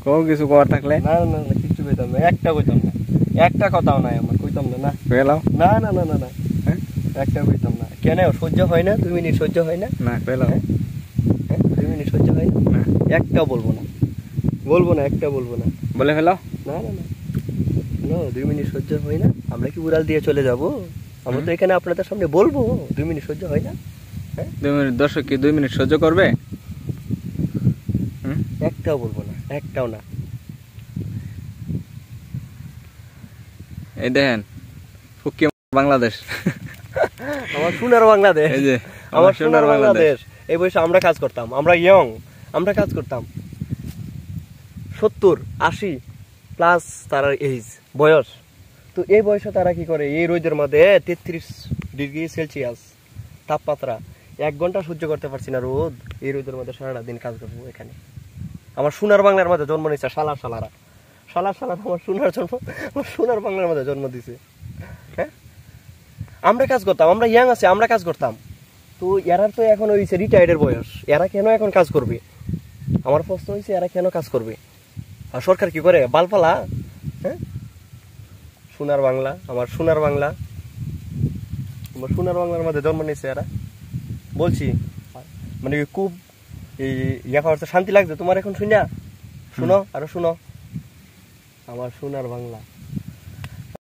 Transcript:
কোন কিছু কর থাকলে না না না কিছু কইতাম না, একটা কইতাম না, একটা কথাও নাই আমার, কইতাম না। না কইলাও না না না না না হ্যাঁ একটা কইতাম না। কেন সহ্য হয় না? 2 মিনিট সহ্য হয় না? না কইলাও হ্যাঁ 2 মিনিট সহ্য হয় না? না একটা বলবো না, বলবো না, একটা বলবো না। বলে ফেলাও না না না না 2 মিনিট সহ্য হয় না? আমরা কি উড়াল দিয়ে চলে যাব? আমরা তো এখানে আপনাদের সামনে বলবো 2 মিনিট সহ্য হয় না? হ্যাঁ 2 মিনিট দর্শক কি 2 মিনিট সহ্য করবে? একটাও বলবো না, একটাও না। এই দেখেন ফুকি বাংলাদেশ, আমার সোনার বাংলাদেশ, এই যে আমার সোনার বাংলাদেশ। এই বয়সে আমরা কাজ করতাম, আমরা ইয়ং, আমরা কাজ করতাম 70 80 প্লাস তার এইজ বয়স। তো এই বয়সে তারা কি করে? এই রোদের মধ্যে 33 ডিগ্রি সেলসিয়াস তাপমাত্রা, 1 ঘন্টা সহ্য করতে পারছি না রোদ। এই রোদের মধ্যে সারাটা দিন কাজ করবো এখানে। আমার সোনার বাংলার মধ্যে জন্ম নিচ্ছে শালার শালারা, শালার শালারা আমার সোনার বাংলার মধ্যে জন্ম দিছে। হ্যাঁ আমরা কাজ করতাম, আমরা ইয়াং আছি, আমরা কাজ করতাম। তো এরার তো এখন হয়েছে রিটায়ার্ডের বয়স, এরা কেন এখন কাজ করবে? আমার প্রশ্ন হয়েছে এরা কেন কাজ করবে? আর সরকার কি করে? বালপালা। হ্যাঁ সোনার বাংলা, আমার সোনার বাংলা, আমার সোনার বাংলার মধ্যে জন্ম নিয়েছে এরা। বলছি মানে খুব এই ইয়া করতে শান্তি লাগছে তোমার এখন শুনে? শুনো আরো শুনো, আমার সোনার বাংলা।